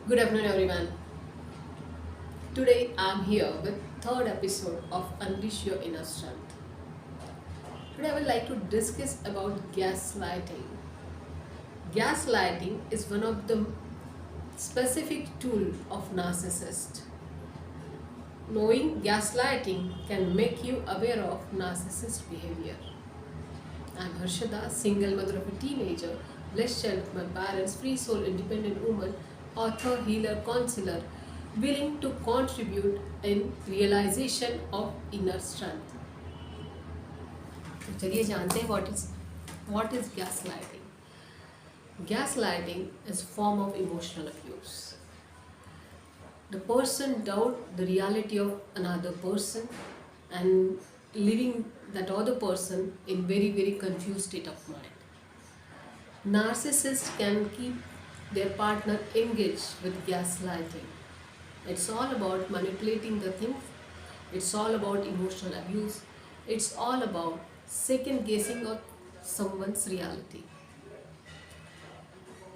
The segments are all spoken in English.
Good afternoon, everyone. Today I'm here with third episode of Unleash Your Inner Strength. Today I would like to discuss about gaslighting. Gaslighting is one of the specific tool of narcissist. Knowing gaslighting can make you aware of narcissist behavior. I'm Harshada, single mother of a teenager, blessed child of my parents, free soul, independent woman, author, healer, counselor, willing to contribute in realization of inner strength. तो चलिए जानते हैं what is gaslighting. Gaslighting is a form of emotional abuse. The person doubt the reality of another person and leaving that other person in very confused state of mind. Narcissists can keep their partner engaged with gaslighting. It's all about manipulating the things. It's all about emotional abuse. It's all about second guessing of someone's reality.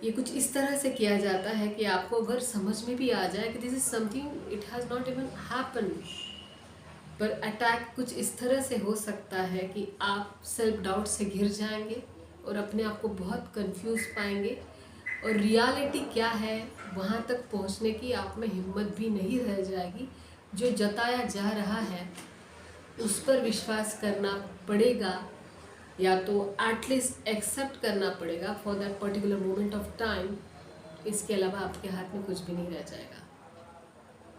ये कुछ इस तरह से किया जाता है कि आपको अगर समझ में भी आ जाए कि this is something it has not even happen, पर अटैक कुछ इस तरह से हो सकता है कि आप सेल्फ डाउट से घिर जाएंगे और अपने आप को बहुत कंफ्यूज पाएंगे और रियलिटी क्या है वहाँ तक पहुँचने की आप में हिम्मत भी नहीं रह जाएगी. जो जताया जा रहा है उस पर विश्वास करना पड़ेगा या तो एटलीस्ट एक्सेप्ट करना पड़ेगा for that particular moment of time. इसके अलावा आपके हाथ में कुछ भी नहीं रह जाएगा.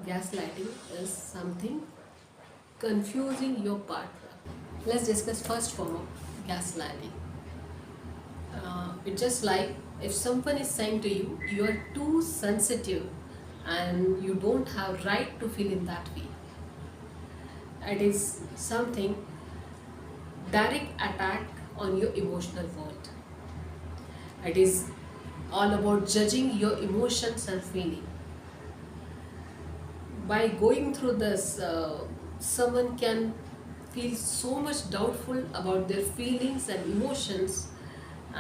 Gas lighting is something confusing your partner. Let's discuss first form of gaslighting. It's just like if someone is saying to you, you are too sensitive and you don't have right to feel in that way. It is something direct attack on your emotional world. It is all about judging your emotions and feeling. By going through this, someone can feel so much doubtful about their feelings and emotions,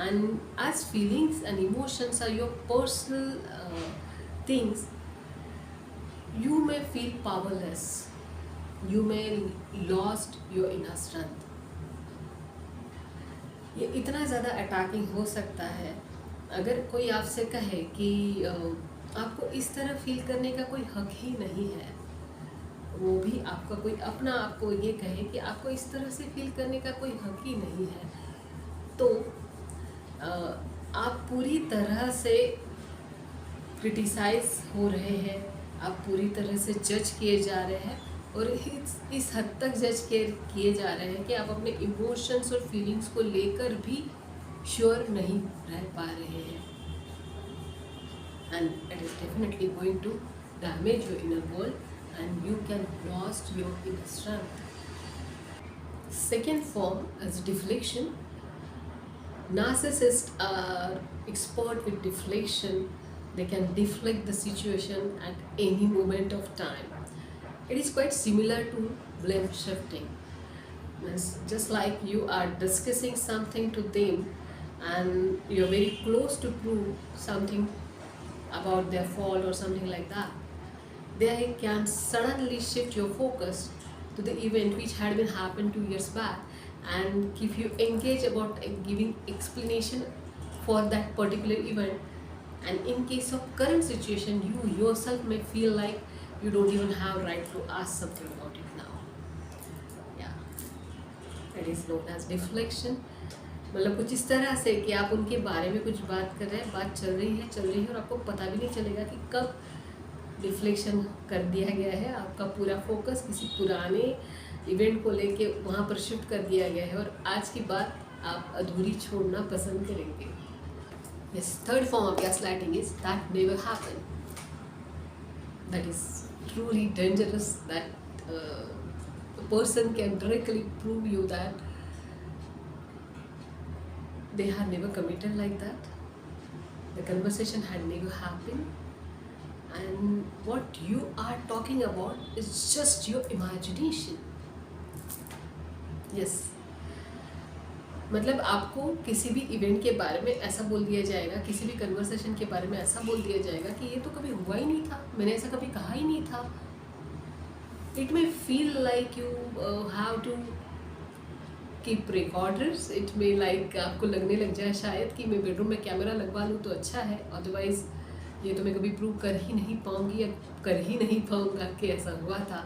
and as feelings and emotions are your personal things, you may feel powerless, you may lost your inner strength. ये इतना ज़्यादा attacking हो सकता है अगर कोई आपसे कहे कि आपको इस तरह फील करने का कोई हक ही नहीं है, वो भी आपका कोई अपना आपको ये कहे कि आपको इस तरह से फील करने का कोई हक ही नहीं है, तो आप पूरी तरह से क्रिटिसाइज हो रहे हैं, आप पूरी तरह से जज किए जा रहे हैं और इस हद तक जज किए जा रहे हैं कि आप अपने इमोशंस और फीलिंग्स को लेकर भी श्योर नहीं रह पा रहे हैं. And it is definitely going to damage your inner world and you can lost your inner strength. Second form is deflection. Narcissists are expert with deflection. They can deflect the situation at any moment of time. It is quite similar to blame shifting. It's just like you are discussing something to them and you're very close to prove something about their fault or something like that. They can suddenly shift your focus to the event which had been happened 2 years back and keep you engaged about giving explanation for that particular event. And in case of current situation, you yourself may feel like you don't even have right to ask something about it now. Yeah, that is known as deflection. मतलब कुछ इस तरह से कि आप उनके बारे में कुछ बात कर रहे हैं, बात चल रही है और आपको पता भी नहीं चलेगा कि कब डिफ्लेक्शन कर दिया गया है. आपका पूरा फोकस किसी पुराने इवेंट को लेके वहाँ पर शिफ्ट कर दिया गया है और आज की बात आप अधूरी छोड़ना पसंद करेंगे. Yes, third form of gaslighting is that never happened. That is truly dangerous, that a person can directly prove you that they had never committed like that. The conversation had never happened. And what you are talking about is just your imagination. Yes, मतलब आपको किसी भी event के बारे में ऐसा बोल दिया जाएगा, किसी भी कन्वर्सेशन के बारे में ऐसा बोल दिया जाएगा कि ये तो कभी हुआ ही नहीं था, मैंने ऐसा कभी कहा ही नहीं था. It may feel like you have to keep recorders. It may like आपको लगने लग जाए शायद कि मैं बेडरूम में कैमरा लगवा लूँ तो अच्छा है, अदरवाइज़ ये तो मैं कभी प्रूव कर ही नहीं पाऊँगी या कर ही नहीं पाऊँगा कि ऐसा हुआ था.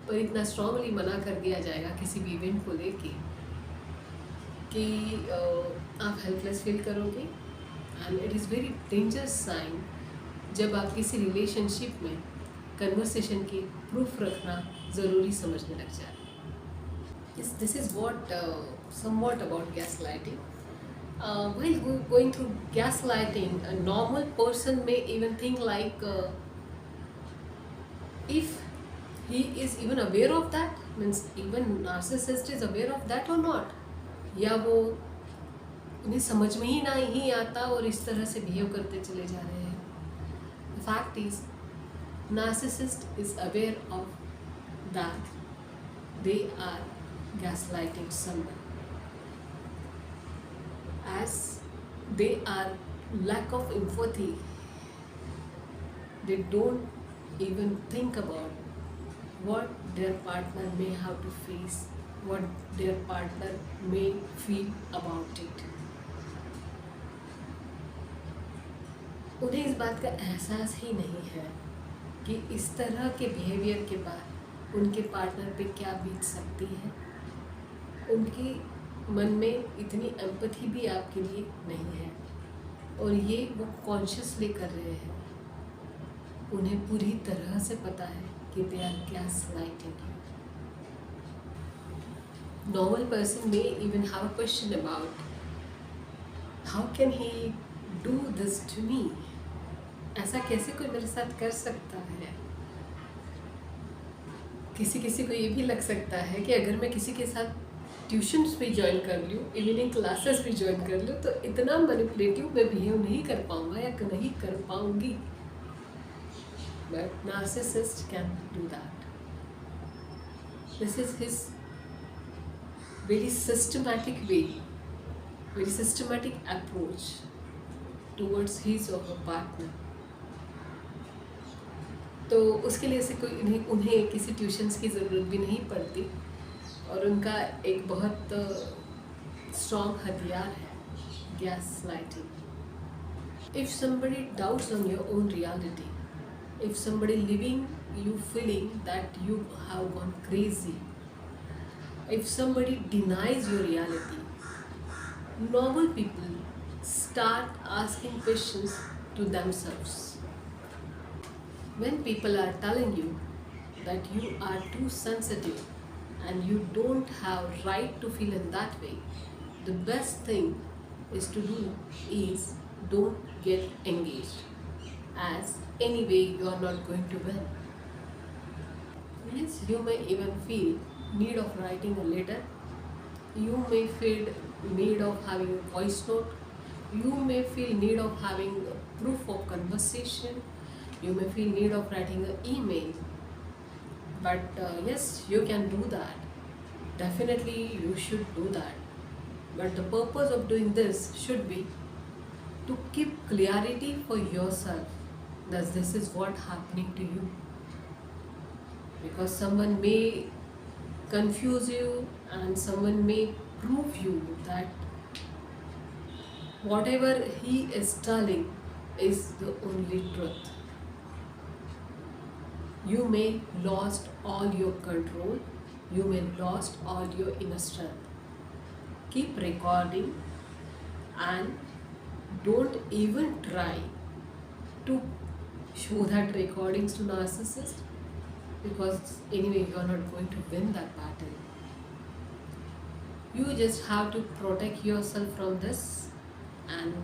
पर इतना स्ट्रांगली मना कर दिया जाएगा किसी भी इवेंट को लेके कि आप हेल्पलेस फील करोगे. And it is very dangerous sign जब आप किसी रिलेशनशिप में कन्वर्सेशन की प्रूफ रखना ज़रूरी समझने लग जाए. This is what somewhat about gaslighting. While going through gaslighting, a normal person may even think like if he is even aware of that, means even narcissist is aware of that or not, या वो उन्हें समझ में ही नहीं आता और इस तरह से बिहेव करते चले जा रहे हैं. The fact is, narcissist is aware of that they are gaslighting someone, as they are lack of empathy. They don't even think about what their partner may have to face, what their partner may feel about it. उन्हें इस बात का एहसास ही नहीं है कि इस तरह के बिहेवियर के बाद उनके पार्टनर पे क्या बीत सकती है. उनके मन में इतनी एम्पैथी भी आपके लिए नहीं है और ये वो कॉन्शियसली कर रहे हैं. उन्हें पूरी तरह से पता है कि they are gaslighting you. Normal person may even have a question about how can he do this to me. ऐसा कैसे कोई मेरे साथ कर सकता है. किसी किसी को ये भी लग सकता है कि अगर मैं किसी के साथ ट्यूशन्स भी ज्वाइन कर लूँ, इवनिंग क्लासेस भी ज्वाइन कर लूँ, तो इतना मैनिपुलेटिव मैं बिहेव नहीं कर पाऊँगा या नहीं कर पाऊँगी. But narcissist can do that. This is his very systematic way, very systematic approach towards his और हर पार्टनर. तो उसके लिए से कोई उन्हें किसी ट्यूशन्स की ज़रूरत भी नहीं पड़ती और उनका एक बहुत स्ट्रॉन्ग हथियार है gaslighting. If somebody doubts on your own reality, if somebody leaving you feeling that you have gone crazy, if somebody denies your reality, normal people start asking questions to themselves. When people are telling you that you are too sensitive and you don't have right to feel in that way, the best thing is to do is don't get engaged, as anyway you are not going to win. Yes, you may even feel need of writing a letter, you may feel need of having a voice note, you may feel need of having proof of conversation, you may feel need of writing an email. But yes, you can do that. Definitely you should do that. But the purpose of doing this should be to keep clarity for yourself that this is what happening to you. Because someone may confuse you and someone may prove you that whatever he is telling is the only truth. You may lost all your control, you may lost all your inner strength. Keep recording and don't even try to show that recordings to narcissist, because anyway you are not going to win that battle. You just have to protect yourself from this, and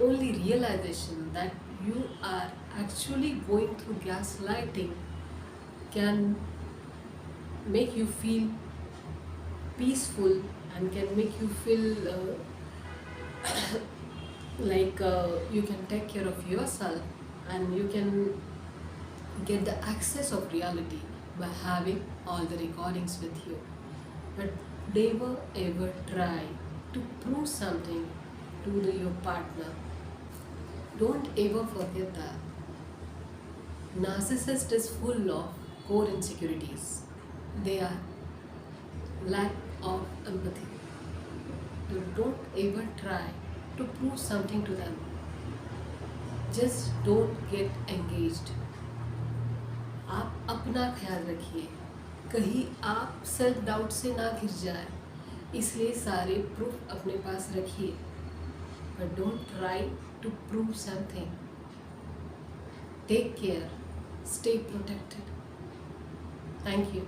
only realization that you are actually going through gaslighting can make you feel peaceful and can make you feel like you can take care of yourself and you can get the access of reality by having all the recordings with you. But never ever try to prove something to your partner. Don't ever forget that. Narcissist is full of core insecurities. They are lack of empathy. You don't ever try to prove something to them. Just don't get engaged. आप अपना ख्याल रखिए, कहीं आप self doubt से ना घिर जाए, इसलिए सारे प्रूफ अपने पास रखिए, but don't try to prove something. Take care, stay protected. Thank you.